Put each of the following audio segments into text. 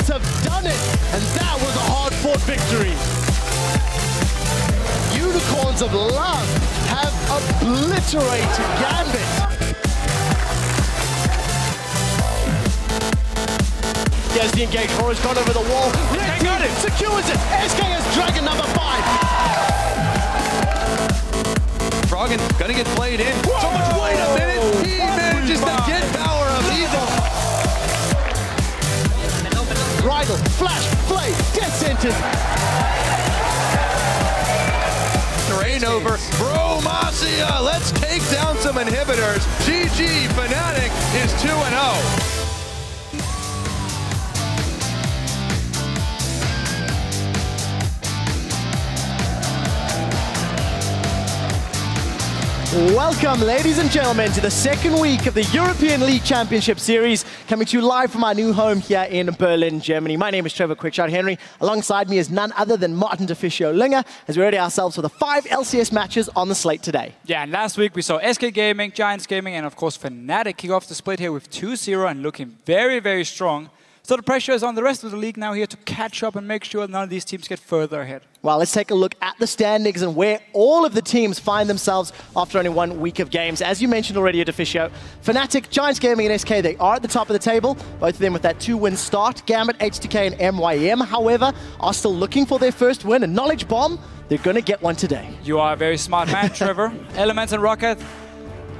Unicorns have done it, and that was a hard-fought victory. Unicorns of Love have obliterated Gambit. Here's the engage. Horror's gone over the wall. Red got it. Secures it. SK has Dragon number 5. Froggen gonna get played in. Whoa! So much. Wait a minute. He manages to get power of Evil. Bridle, flash, play, death sentence. Terrain over. Bromacia. Let's take down some inhibitors. GG. Fnatic is 2-0. Welcome, ladies and gentlemen, to the second week of the European League Championship Series, coming to you live from our new home here in Berlin, Germany. My name is Trevor Quickshot Henry. Alongside me is none other than Martin Deficio Linger, as we ready ourselves for the 5 LCS matches on the slate today. Yeah, and last week we saw SK Gaming, Giants Gaming, and of course Fnatic kick off the split here with 2-0 and looking very, very strong. So the pressure is on the rest of the league now here to catch up and make sure none of these teams get further ahead. Well, let's take a look at the standings and where all of the teams find themselves after only 1 week of games. As you mentioned already, Deficio, Fnatic, Giants Gaming, and SK, they are at the top of the table, both of them with that 2-win start. Gambit, HTK, and MYM, however, are still looking for their first win, and Knowledge Bomb, they're going to get one today. You are a very smart man, Trevor. Elements and Rocket,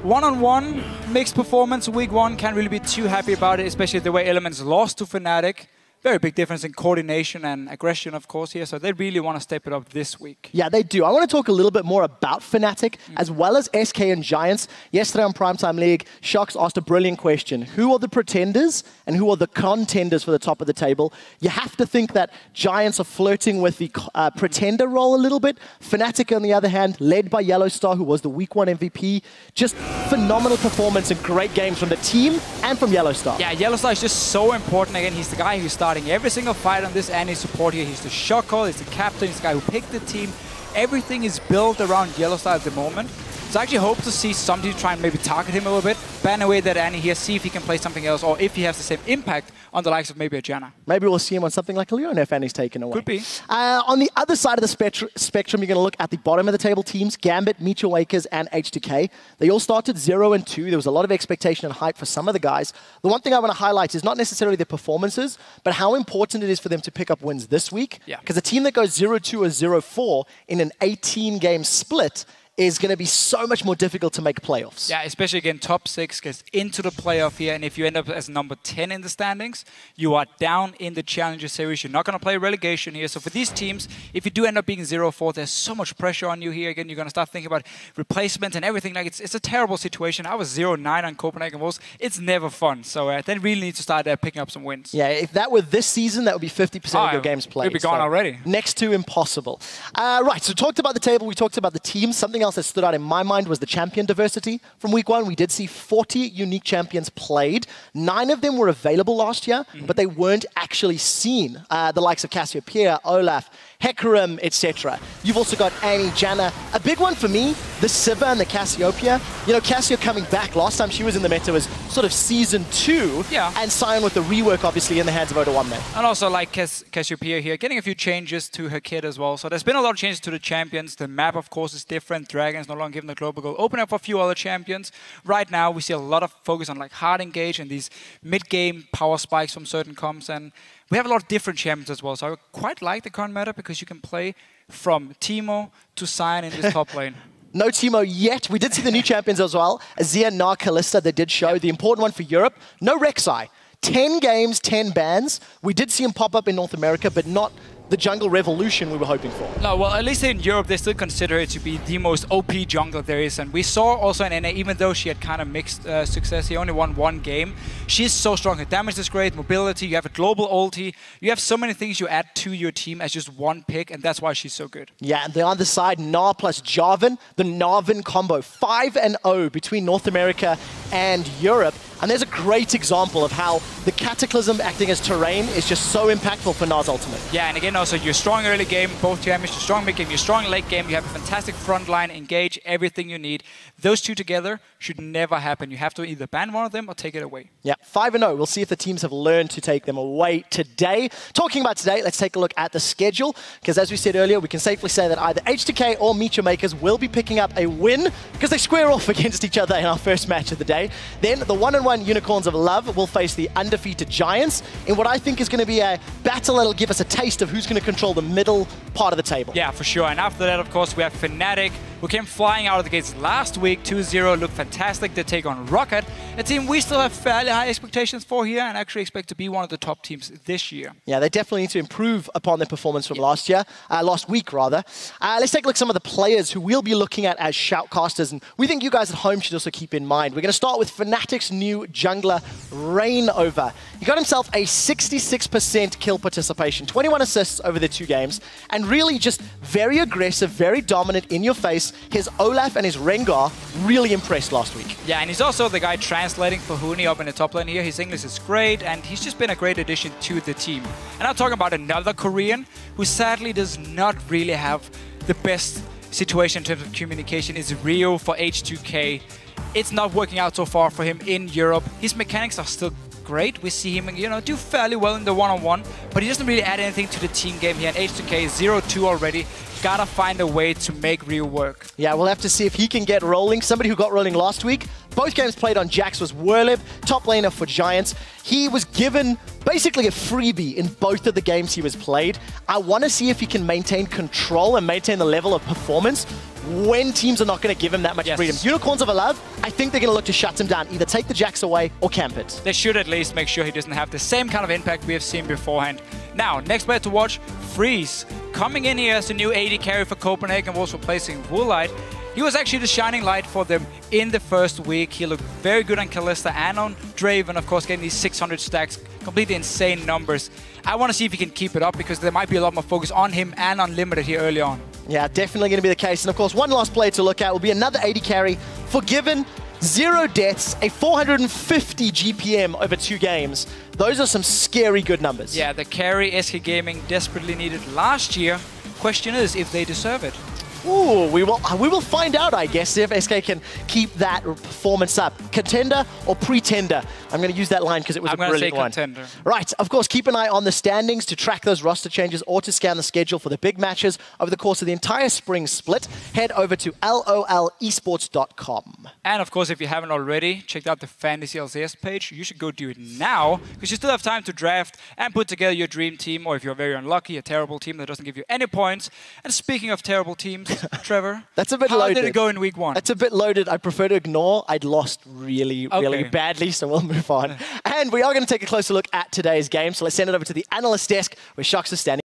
one-on-one, mixed performance week 1. Can't really be too happy about it, especially the way Elements lost to Fnatic. Very big difference in coordination and aggression, of course, here. So they really want to step it up this week. Yeah, they do. I want to talk a little bit more about Fnatic, as well as SK and Giants. Yesterday on Primetime League, Shox asked a brilliant question. Who are the pretenders and who are the contenders for the top of the table? You have to think that Giants are flirting with the pretender role a little bit. Fnatic, on the other hand, led by Yellowstar, who was the week 1 MVP. Just phenomenal performance and great games from the team and from Yellowstar. Yeah, Yellowstar is just so important. Again, he's the guy who's starting every single fight on this Annie support here. He's the shot call, he's the captain, he's the guy who picked the team. Everything is built around Yellowstar at the moment. So I actually hope to see somebody try and maybe target him a little bit, ban away that Annie here, see if he can play something else, or if he has the same impact on the likes of maybe a Janna. Maybe we'll see him on something like a Leona if Annie's taken away. Could be. On the other side of the spectrum, you're going to look at the bottom of the table teams, Gambit, Meet Your Wakers, and HTK. They all started 0-2. There was a lot of expectation and hype for some of the guys. The one thing I want to highlight is not necessarily their performances, but how important it is for them to pick up wins this week. Because a team that goes 0-2 or 0-4 in an 18-game split is going to be so much more difficult to make playoffs. Yeah, especially again, top 6 gets into the playoff here, and if you end up as number 10 in the standings, you are down in the Challenger Series. You're not going to play relegation here. So for these teams, if you do end up being 0-4, there's so much pressure on you here. Again, you're going to start thinking about replacements and everything. Like it's a terrible situation. I was 0-9 on Copenhagen Wolves. It's never fun. So they really need to start picking up some wins. Yeah, if that were this season, that would be 50% of your games played. We'd be gone already. Next to impossible. Right, so talked about the table. We talked about the teams. Something else that stood out in my mind was the champion diversity. From week 1, we did see 40 unique champions played. 9 of them were available last year, but they weren't actually seen. The likes of Cassiopeia, Olaf, Hecarim, etc. You've also got Annie, Janna. A big one for me, the Siva and the Cassiopeia. You know, Cassio coming back. Last time she was in the meta was sort of Season 2. Yeah. And Sion with the rework, obviously, in the hands of Oda One Man. And also, like Cassiopeia here, getting a few changes to her kit as well. So there's been a lot of changes to the champions. The map, of course, is different. Dragon's no longer given the global goal. Open up for a few other champions. Right now, we see a lot of focus on like hard engage and these mid-game power spikes from certain comps. And we have a lot of different champions as well. So I quite like the current meta because you can play from Teemo to Sion in this top lane. No Teemo yet. We did see the new champions as well. Azir, Nar, Kalista, they did show. The important one for Europe, no Rek'Sai. 10 games, 10 bans. We did see him pop up in North America, but not the jungle revolution we were hoping for. No, well, at least in Europe, they still consider it to be the most OP jungle there is. And we saw also in NA, even though she had kind of mixed success, he only won 1 game. She's so strong. Her damage is great, mobility, you have a global ulti. You have so many things you add to your team as just one pick, and that's why she's so good. Yeah, and the other side, Nar plus Jarvan, the Narvan combo. 5-0 between North America and Europe. And there's a great example of how the Cataclysm acting as terrain is just so impactful for Nas Ultimate. Yeah, and again, also, you're strong early game, both damage, you're strong mid game, you're strong late game, you have a fantastic front line, engage, everything you need. Those two together should never happen. You have to either ban one of them or take it away. Yeah, 5-0. We'll see if the teams have learned to take them away today. Talking about today, let's take a look at the schedule, because as we said earlier, we can safely say that either H2K or Meet Your Makers will be picking up a win, because they square off against each other in our first match of the day. Then the 1-1 Unicorns of Love will face the undefeated Giants in what I think is going to be a battle that'll give us a taste of who's going to control the middle part of the table. Yeah, for sure. And after that, of course, we have Fnatic, who came flying out of the gates last week, 2-0, looked fantastic. They take on Rocket, a team we still have fairly high expectations for here and actually expect to be one of the top teams this year. Yeah, they definitely need to improve upon their performance from last week. Let's take a look at some of the players who we'll be looking at as shoutcasters, and we think you guys at home should also keep in mind. We're going to start with Fnatic's new jungler, Reignover. He got himself a 66% kill participation, 21 assists over the 2 games, and really just very aggressive, very dominant, in your face. His Olaf and his Rengar really impressed last week. Yeah, and he's also the guy translating for Huni up in the top lane here. His English is great, and he's just been a great addition to the team. And I'm talking about another Korean who sadly does not really have the best situation in terms of communication. Is Rio for H2K. It's not working out so far for him in Europe. His mechanics are still great. We see him, do fairly well in the one-on-one, but he doesn't really add anything to the team game here. And H2K is 0-2 already. Gotta find a way to make Rio work. Yeah, we'll have to see if he can get rolling. Somebody who got rolling last week, both games played on Jax, was Werlib, top laner for Giants. He was given basically a freebie in both of the games he was played. I want to see if he can maintain control and maintain the level of performance when teams are not going to give him that much freedom. Unicorns of Love, I think they're going to look to shut him down, either take the Jax away or camp it. They should at least make sure he doesn't have the same kind of impact we have seen beforehand. Now, next player to watch, Freeze. Coming in here as a new AD carry for Copenhagen, was replacing Woolite. He was actually the shining light for them in the first week. He looked very good on Kalista and on Draven, of course, getting these 600 stacks, completely insane numbers. I want to see if he can keep it up, because there might be a lot more focus on him and Unlimited here early on. Yeah, definitely going to be the case. And of course, one last player to look at will be another AD carry, Forgiven. 0 deaths, a 450 GPM over 2 games. Those are some scary good numbers. Yeah, the carry SK Gaming desperately needed last year. Question is if they deserve it. Ooh, we will find out, I guess, if SK can keep that performance up. Contender or pretender? I'm going to use that line because it was a brilliant one. Contender. Right, of course, keep an eye on the standings to track those roster changes or to scan the schedule for the big matches over the course of the entire spring split. Head over to lolesports.com. And of course, if you haven't already checked out the Fantasy LCS page, you should go do it now, because you still have time to draft and put together your dream team, or if you're very unlucky, a terrible team that doesn't give you any points. And speaking of terrible teams, Trevor, that's a bit loaded. How did it go in week 1? That's a bit loaded. I prefer to ignore. I'd lost really badly, so we'll move on. And we are going to take a closer look at today's game. So let's send it over to the analyst desk where Shucks is standing.